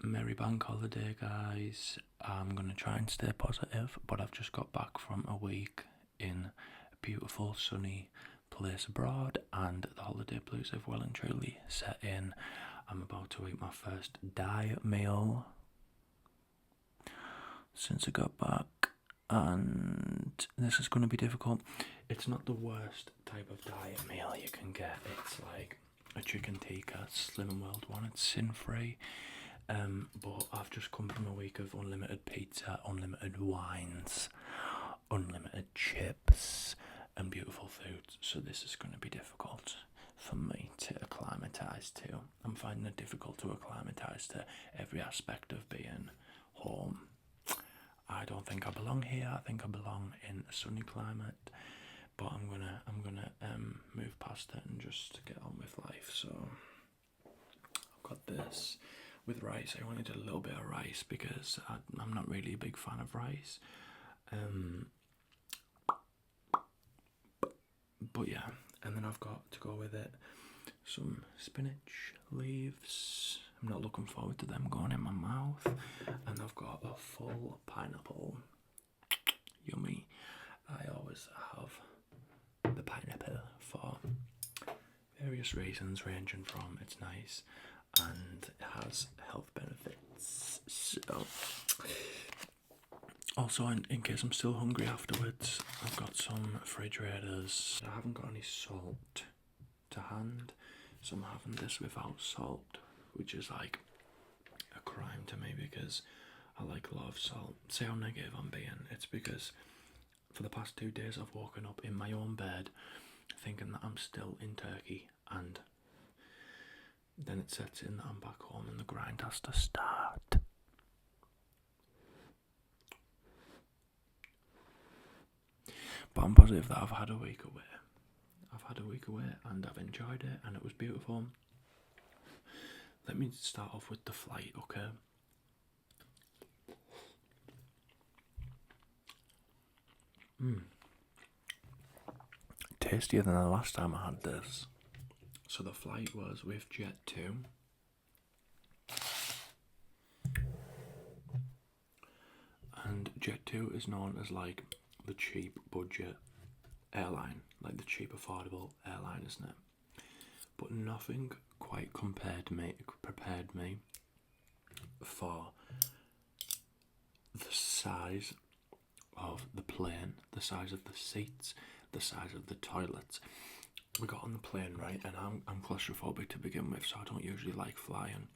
Merry bank holiday, guys. I'm gonna try and stay positive, but I've just got back from a week in a beautiful sunny place abroad, and the holiday blues have well and truly set in. I'm about to eat my first diet meal since I got back, and this is going to be difficult. It's not the worst type of diet meal you can get. It's like a chicken tikka, Slim and World one. It's sin-free. But I've just come from a week of unlimited pizza, unlimited wines, unlimited chips, and beautiful foods. So this is going to be difficult for me to acclimatise to. I'm finding it difficult to acclimatise to every aspect of being home. I don't think I belong here. I think I belong in a sunny climate. But I'm gonna move past it and just get on with life. So I've got this. With rice, I only did a little bit of rice because I'm not really a big fan of rice. But yeah, and then I've got to go with it some spinach leaves. I'm not looking forward to them going in my mouth. And I've got a full pineapple. Yummy. I always have the pineapple for various reasons, ranging from it's nice and it has health benefits. So, also in case I'm still hungry afterwards, I've got some refrigerators. I haven't got any salt to hand, so I'm having this without salt, which is like a crime to me because I like a lot of salt. See how negative I'm being? It's because for the past 2 days I've woken up in my own bed thinking that I'm still in Turkey, and then it sets in that I'm back home and the grind has to start. But I'm positive that I've had a week away. And I've enjoyed it and it was beautiful. Let me start off with the flight, okay? Tastier than the last time I had this. So the flight was with Jet2. And Jet2 is known as like the cheap budget airline, like the cheap affordable airline, isn't it? But nothing quite prepared me for the size of the plane, the size of the seats, the size of the toilets. We got on the plane, right, and I'm claustrophobic to begin with, so I don't usually like flying.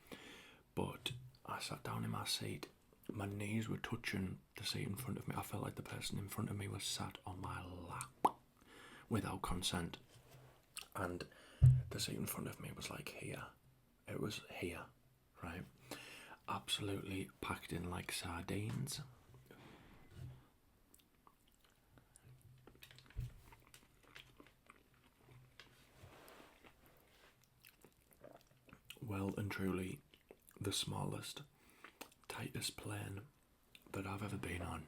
But I sat down in my seat. My knees were touching the seat in front of me. I felt like the person in front of me was sat on my lap without consent. And the seat in front of me was like here. It was here, right? Absolutely packed in like sardines. Well and truly the smallest, tightest plane that I've ever been on.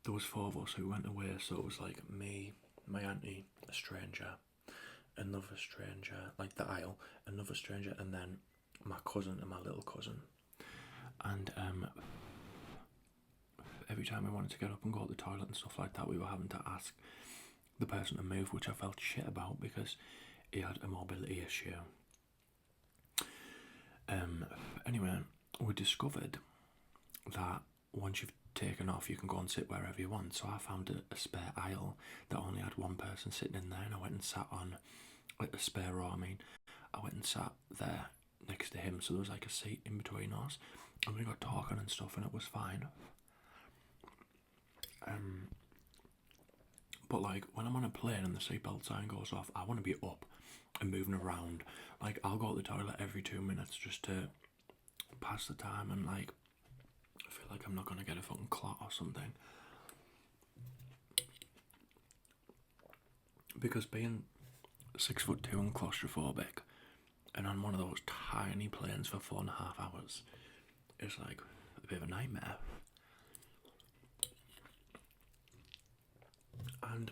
There was 4 of us who went away, so it was like me, my auntie, a stranger, another stranger, like the aisle, another stranger, and then my cousin and my little cousin. And every time we wanted to get up and go to the toilet and stuff like that, we were having to ask the person to move, which I felt shit about because he had a mobility issue. Anyway, we discovered that once you've taken off, you can go and sit wherever you want. So I found a spare aisle that only had one person sitting in there, and I went and sat on, like a spare row, I went and sat there next to him, so there was like a seat in between us, and we got talking and stuff, and it was fine. But like when I'm on a plane and the seatbelt sign goes off, I want to be up and moving around. Like I'll go to the toilet every 2 minutes just to pass the time, and like I feel like I'm not gonna get a fucking clot or something. Because being 6'2" and claustrophobic, and on one of those tiny planes for 4.5 hours, is like a bit of a nightmare. And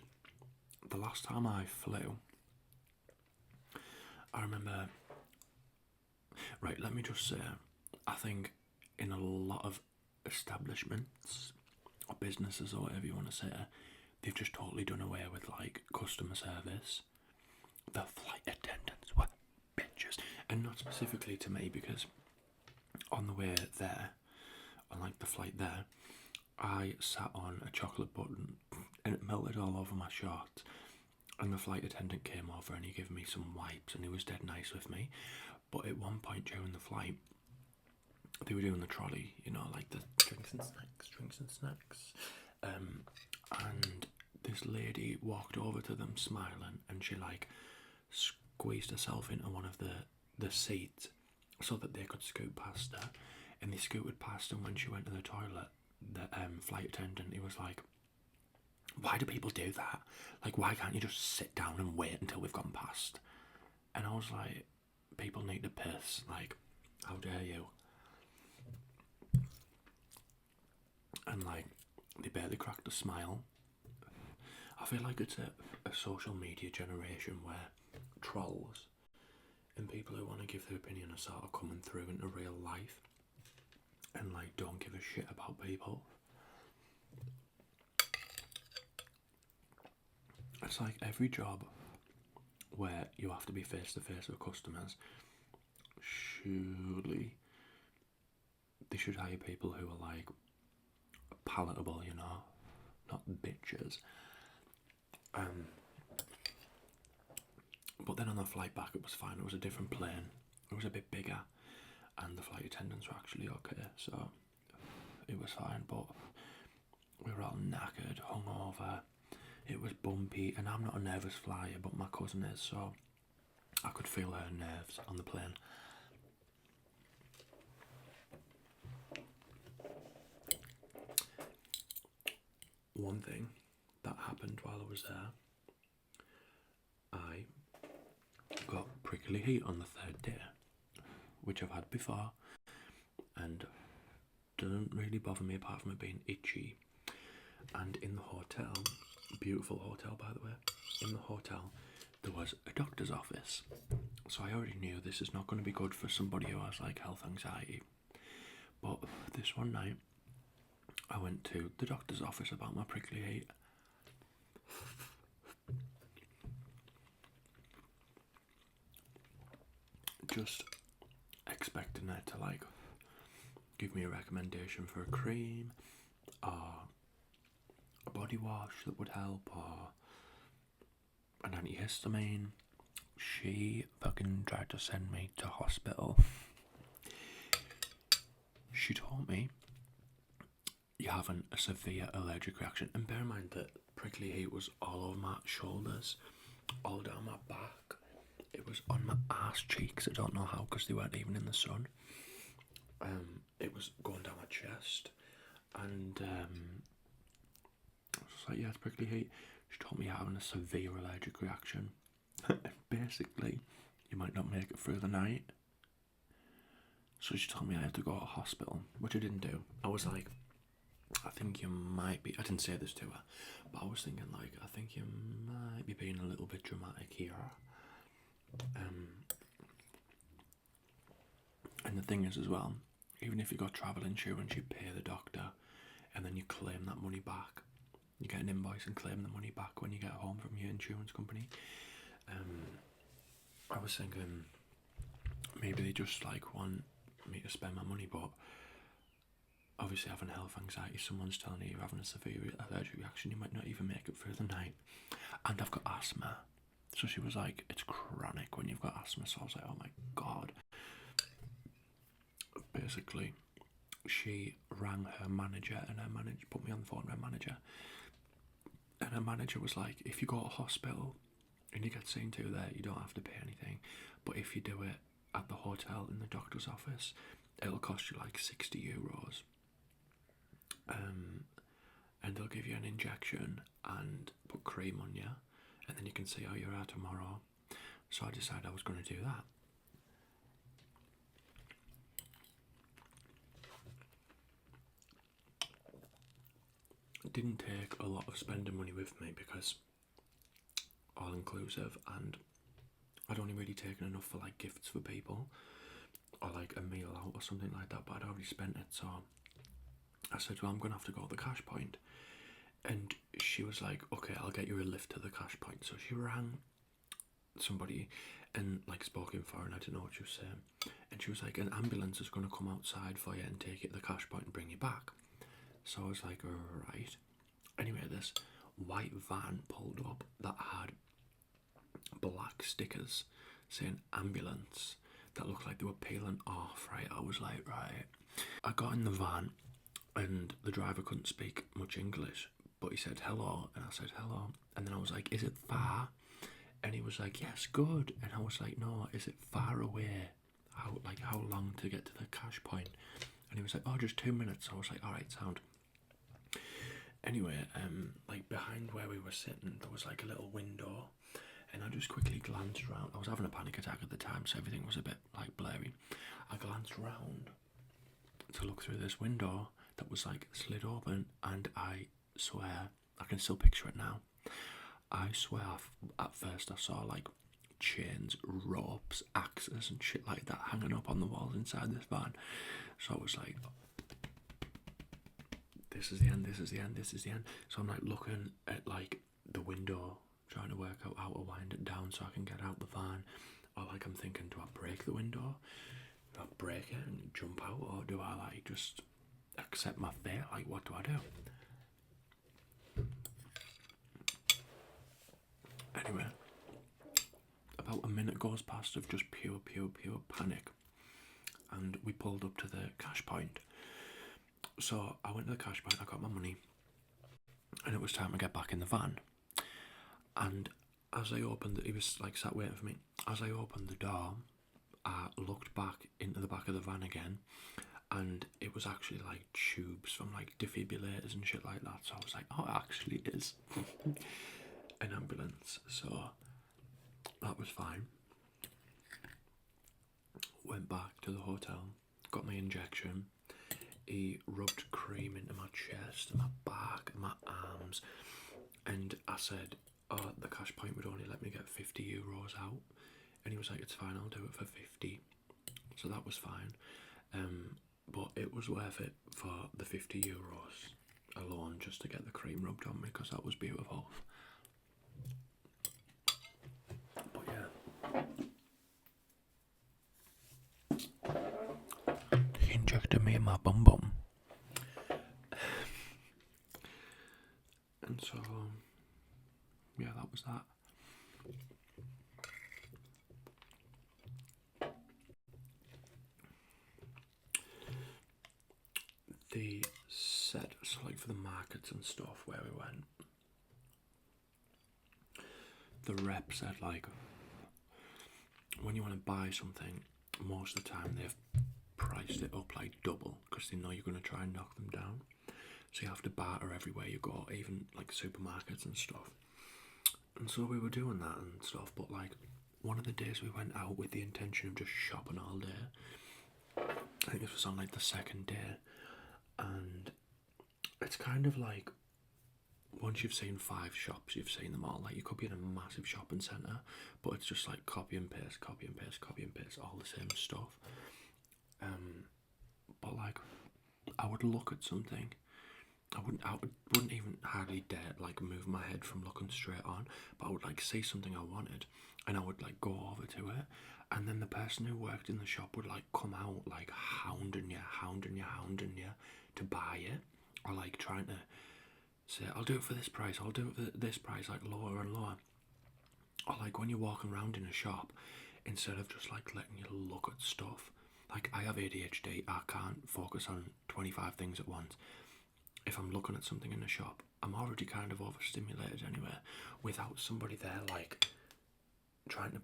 the last time I flew, I remember Right, let me just say, I think in a lot of establishments or businesses or whatever you want to say, they've just totally done away with like customer service. The flight attendants were bitches, and not specifically to me, because on the way there, on like the flight there, I sat on a chocolate button and it melted all over my shorts. And the flight attendant came over and he gave me some wipes and he was dead nice with me. But at one point during the flight, they were doing the trolley, you know, like the drinks and snacks. And this lady walked over to them smiling, and she like squeezed herself into one of the seats so that they could scoot past her. And they scooted past, and when she went to the toilet, the flight attendant, he was like, why do people do that? Like, why can't you just sit down and wait until we've gone past? And I was like, people need to piss. Like, how dare you? And like, they barely cracked a smile. I feel like it's a social media generation where trolls and people who want to give their opinion are sort of coming through into real life and like don't give a shit about people. It's like every job where you have to be face to face with customers, surely they should hire people who are like palatable, you know, not bitches. But then on the flight back it was fine. It was a different plane. It was a bit bigger and the flight attendants were actually okay, so it was fine. But we were all knackered, hungover. It was bumpy, and I'm not a nervous flyer, but my cousin is, so I could feel her nerves on the plane. One thing that happened while I was there, I got prickly heat on the third day, which I've had before, and doesn't really bother me apart from it being itchy. And in the hotel, beautiful hotel by the way, in the hotel there was a doctor's office, so I already knew this is not going to be good for somebody who has like health anxiety. But this one night I went to the doctor's office about my prickly heat. Just expecting her to like give me a recommendation for a cream or a body wash that would help or an antihistamine. She fucking tried to send me to hospital. She told me you're having a severe allergic reaction, and bear in mind that prickly heat was all over my shoulders, all down my back. It was on my ass cheeks. I don't know how, because they weren't even in the sun. It was going down my chest, and I was like, yeah, it's prickly heat. She told me you're having a severe allergic reaction. And basically, you might not make it through the night. So she told me I had to go to hospital, which I didn't do. I was like, I think you might be, I didn't say this to her, but I was thinking like, I think you might be being a little bit dramatic here. And the thing is as well, even if you got travel insurance, you pay the doctor and then you claim that money back. You get an invoice and claim the money back when you get home from your insurance company. I was thinking maybe they just like want me to spend my money, but obviously having health anxiety, someone's telling you you're having a severe allergic reaction, you might not even make it through the night. And I've got asthma. So she was like, it's chronic when you've got asthma. So I was like, oh my God. Basically, she rang her manager and her manager put me on the phone with her manager. And her manager was like, if you go to hospital and you get seen to there, you don't have to pay anything. But if you do it at the hotel in the doctor's office, it'll cost you like €60. And they'll give you an injection and put cream on you, and then you can see how you are tomorrow. So I decided I was going to do that. It didn't take a lot of spending money with me because all inclusive, and I'd only really taken enough for like gifts for people or like something like that, but I'd already spent it, so I said, well, I'm going to have to go to the cash point. And she was like, okay, I'll get you a lift to the cash point. So she rang somebody and like spoke in for her, and I didn't know what she was saying. And she was like, an ambulance is going to come outside for you and take you to the cash point and bring you back. So I was like, alright. Anyway, this white van pulled up that had black stickers saying ambulance that looked like they were peeling off, right? I was like, right. I got in the van and the driver couldn't speak much English, but he said hello, and I said hello, and then I was like, is it far? And he was like, yes, good. And I was like, no, is it far away? How long to get to the cash point? And he was like, oh, just 2 minutes. I was like, alright, sound. Anyway, like behind where we were sitting, there was like a little window, and I just quickly glanced around. I was having a panic attack at the time, so everything was a bit like blurry. I glanced around to look through this window that was like slid open, and I swear, I can still picture it now. I swear at first I saw like chains, ropes, axes and shit like that hanging up on the walls inside this van. So I was like, this is the end, this is the end, this is the end. So I'm like looking at like the window, trying to work out how to wind it down so I can get out the van. Or like I'm thinking, do I break the window? Do I break it and jump out, or do I like just accept my fate? Like, what do I do? Anyway, about a minute goes past of just pure panic, and we pulled up to the cash point. So I went to the cash point, I got my money, and it was time to get back in the van. And as I opened it, he was like sat waiting for me. As I opened the door, I looked back into the back of the van again, and it was actually like tubes from like defibrillators and shit like that. So I was like, oh, it actually is an ambulance. So that was fine. Went back to the hotel, got my injection. He rubbed cream into my chest and my back and my arms, and I said, oh, the cash point would only let me get 50 euros out, and he was like, it's fine, I'll do it for 50. So that was fine, but it was worth it for the 50 euros alone just to get the cream rubbed on me, because that was beautiful. But yeah, he injected me in my bum bum. And so, yeah, that was that. The set, so like for the markets and stuff where we went, the rep said like, when you want to buy something, most of the time they've priced it up like double, because they know you're going to try and knock them down. So you have to barter everywhere you go, even like supermarkets and stuff. And so we were doing that and stuff, but like one of the days we went out with the intention of just shopping all day. I think this was on like the second day, and it's kind of like, once you've seen 5 shops, you've seen them all. Like, you could be in a massive shopping centre, but it's just like copy and paste, copy and paste, copy and paste, all the same stuff. But like, I would look at something, I wouldn't even hardly dare like move my head from looking straight on, but I would like see something I wanted, and I would like go over to it, and then the person who worked in the shop would like come out like hounding you to buy it, or like trying to say, I'll do it for this price, I'll do it for this price, like lower and lower. Or like when you're walking around in a shop, instead of just like letting you look at stuff, like I have ADHD, I can't focus on 25 things at once. If I'm looking at something in a shop, I'm already kind of overstimulated anyway, without somebody there like trying to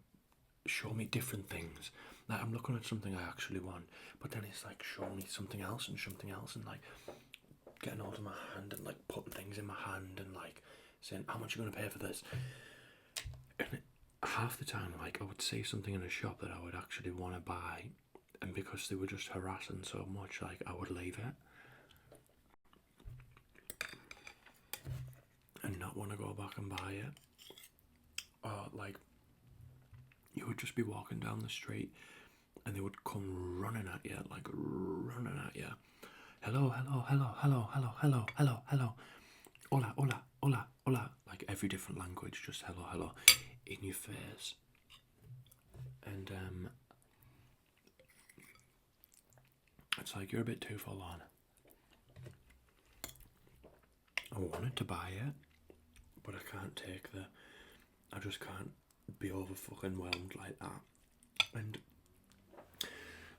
show me different things. Like, I'm looking at something I actually want, but then it's like showing me something else and like getting hold of my hand and like putting things in my hand and like saying, how much are you going to pay for this? And half the time, like, I would see something in a shop that I would actually want to buy, and because they were just harassing so much, like, I would leave it and not want to go back and buy it. Or like, you would just be walking down the street and they would come running at you, like running at you. Hello, hello, hello, hello, hello, hello, hello, hello. Hola, hola, hola, hola. Like every different language, just hello, hello, in your face. And it's like you're a bit too full on. I wanted to buy it, but I can't take the. I just can't be over fucking whelmed like that. And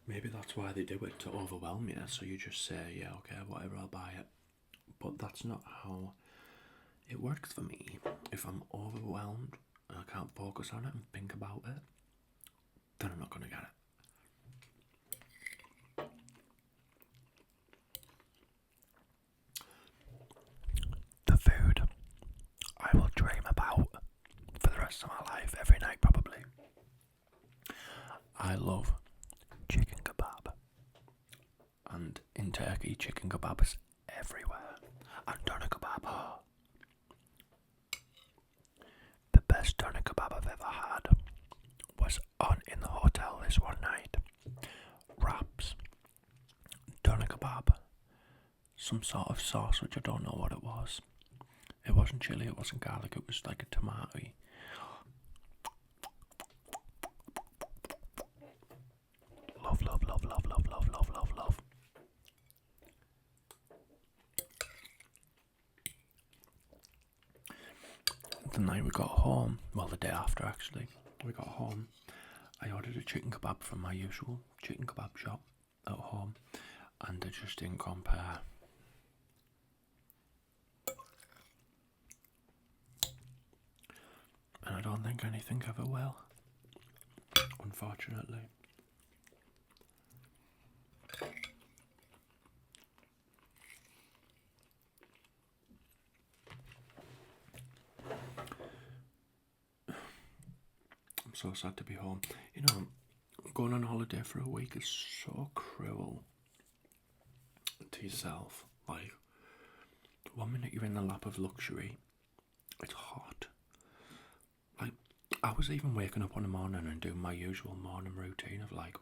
maybe that's why they do it, to overwhelm you. So you just say, yeah, okay, whatever, I'll buy it. But that's not how it works for me. If I'm overwhelmed and I can't focus on it and think about it, then I'm not going to get it. The food I will dream about for the rest of my life, every night probably. I love chicken kebab. And in Turkey, chicken kebab is everywhere. And doner kebab. Oh. The best doner kebab I've ever had was in the hotel this one night. Wraps, doner kebab, some sort of sauce which I don't know what it was. It wasn't chili, it wasn't garlic, it was like a tomato. Love, love, love, love, love, love, love, love, love. The night we got home, well, the day after actually, we got home, I ordered a chicken kebab from my usual chicken kebab shop at home, and they just didn't compare. And I don't think anything ever will, unfortunately. I'm so sad to be home. You know, going on holiday for a week is so cruel to yourself. Like, 1 minute you're in the lap of luxury, it's hot. Like, I was even waking up one morning and doing my usual morning routine of like,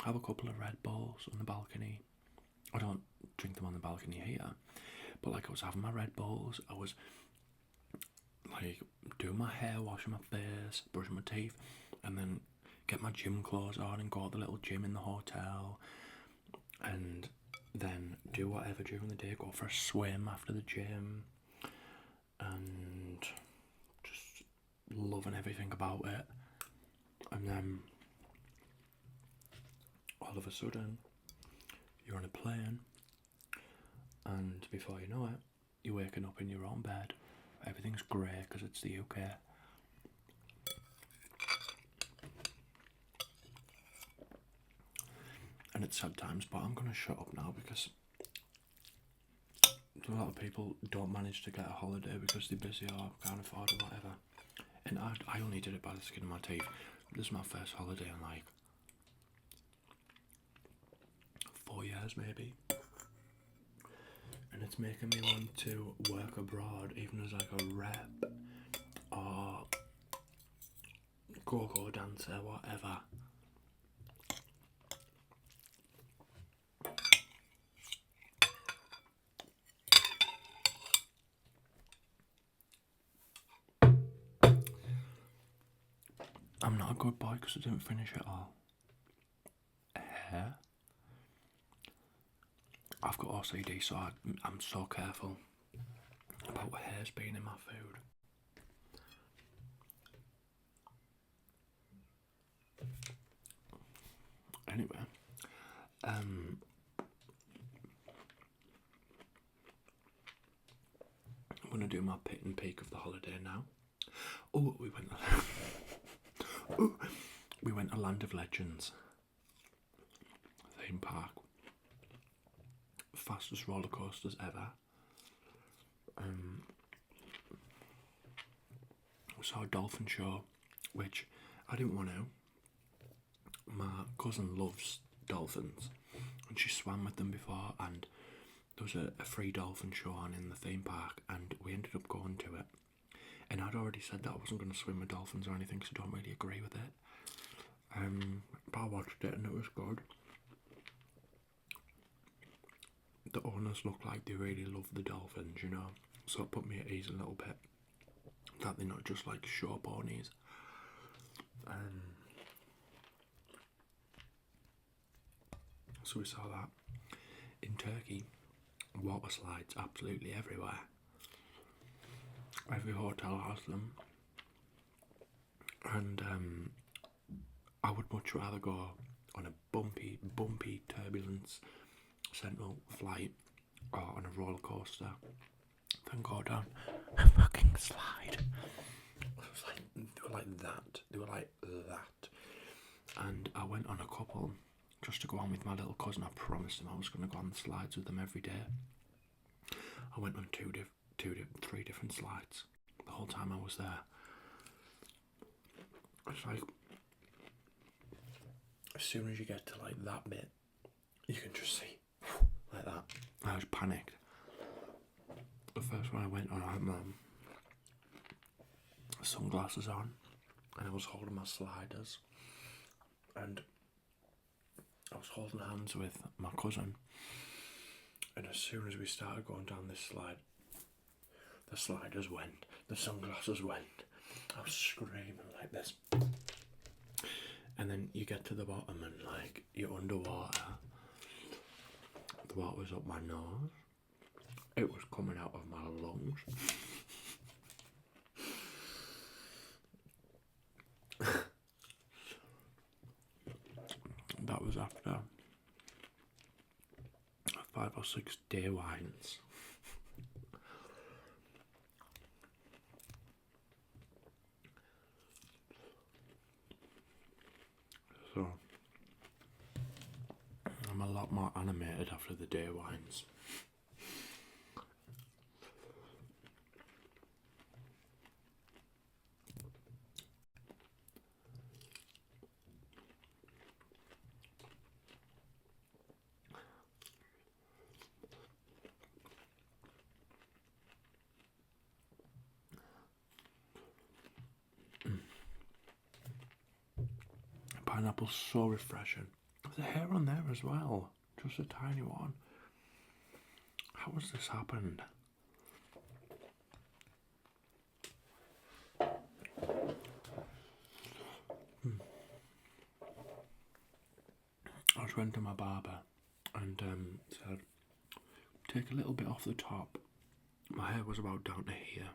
have a couple of Red Bulls on the balcony. I don't drink them on the balcony here, but like I was having my Red Bulls, I was like doing my hair, washing my face, brushing my teeth, and then get my gym clothes on and go to the little gym in the hotel, and then do whatever during the day, go for a swim after the gym, and just loving everything about it. And then all of a sudden you're on a plane, and before you know it, you're waking up in your own bed. Everything's grey because it's the UK. And it's sad times, but I'm going to shut up now because a lot of people don't manage to get a holiday because they're busy or can't afford or whatever. And I only did it by the skin of my teeth. This is my first holiday in like 4 years maybe. And it's making me want to work abroad, even as like a rep or go-go dancer, whatever. I'm not a good boy because I didn't finish it all. Hair. I've got OCD, so I'm so careful about hairs being in my food. Anyway, I'm gonna do my pit and peak of the holiday now. Oh, we went to Land of Legends theme park. Fastest roller coasters ever. We saw a dolphin show, which I didn't want to. My cousin loves dolphins, and she swam with them before, and there was a free dolphin show on in the theme park, and we ended up going to it. And I'd already said that I wasn't going to swim with dolphins or anything, so I don't really agree with it. But I watched it and it was good. The owners look like they really love the dolphins, you know, so it put me at ease a little bit that they're not just like show ponies. So we saw that. In Turkey, water slides absolutely everywhere. Every hotel has them, and I would much rather go on a bumpy turbulence central flight or on a roller coaster than go down a fucking slide. They were like that. They were like that. And I went on a couple just to go on with my little cousin. I promised him I was going to go on the slides with them every day. I went on three different slides the whole time I was there. It's like, as soon as you get to like that bit, you can just see like that. I was panicked. The first one I went on, I had my sunglasses on, and I was holding my sliders, and I was holding hands with my cousin. And as soon as we started going down this slide, the sliders went, the sunglasses went. I was screaming like this. And then you get to the bottom and like you're underwater. The water was up my nose. It was coming out of my lungs. That was after 5 or 6 day wines. So I'm a lot more animated after the day wines. Pineapple's so refreshing. There's a hair on there as well, just a tiny one. How has this happened? I just went to my barber and said, take a little bit off the top. My hair was about down to here.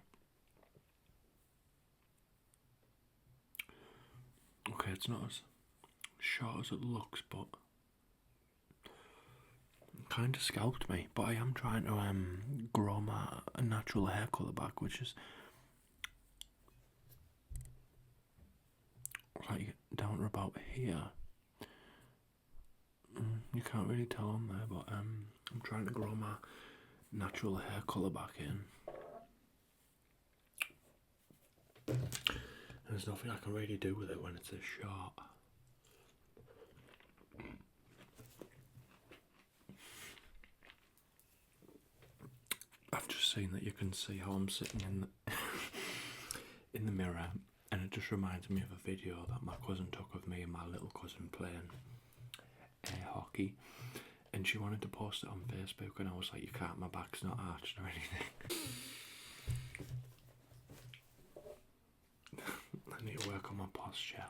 Okay, it's not as short as it looks, but kind of scalped me. But I am trying to grow my natural hair colour back, which is like down to about here. You can't really tell on there, but I'm trying to grow my natural hair colour back in. There's nothing I can really do with it when it's this short. I've just seen that you can see how I'm sitting in the mirror, and it just reminds me of a video that my cousin took of me and my little cousin playing air hockey, and she wanted to post it on Facebook, and I was like, you can't, my back's not arched or anything. I need to work on my posture.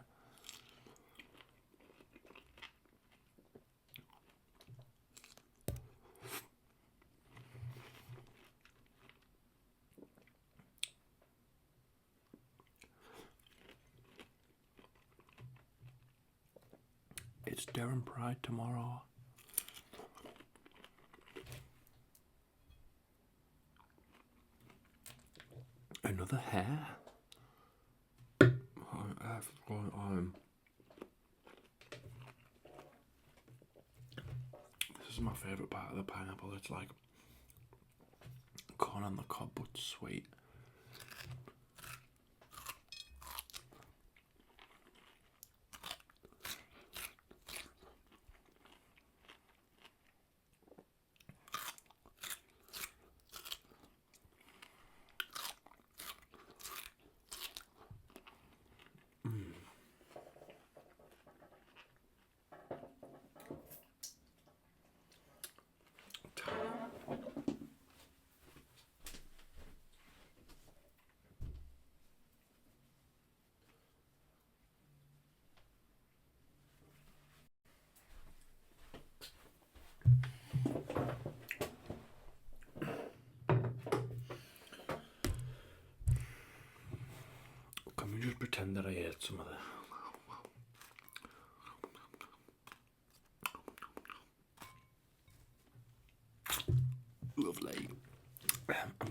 It's Darren Pride tomorrow. Another hair? What on earth is going on? This is my favourite part of the pineapple. It's like corn on the cob, but sweet.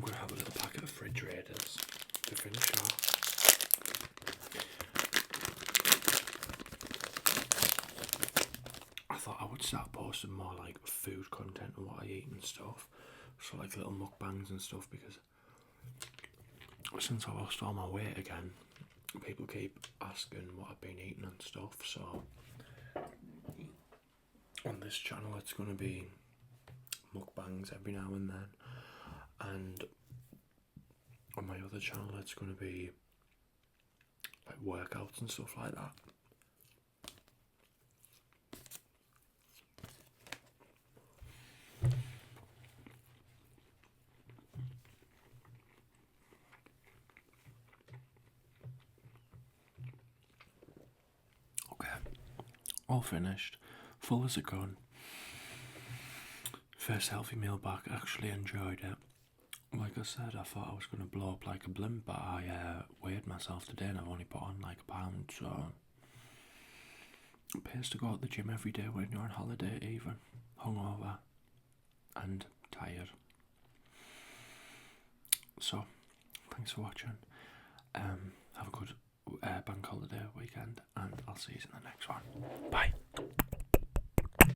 I'm going to have a little packet of fridge raiders to finish off. I thought I would start posting more like food content and what I eat and stuff, so like little mukbangs and stuff, because since I lost all my weight again, people keep asking what I've been eating and stuff. So on this channel it's going to be mukbangs every now and then, and on my other channel it's going to be like workouts and stuff like that. Okay, all finished, full as a gun. First healthy meal back, actually enjoyed it. Like I said, I thought I was going to blow up like a blimp, but I weighed myself today and I've only put on like a pound, so it pays to go out the gym every day when you're on holiday, even hungover and tired. So, thanks for watching. Have a good bank holiday weekend, and I'll see you in the next one. Bye.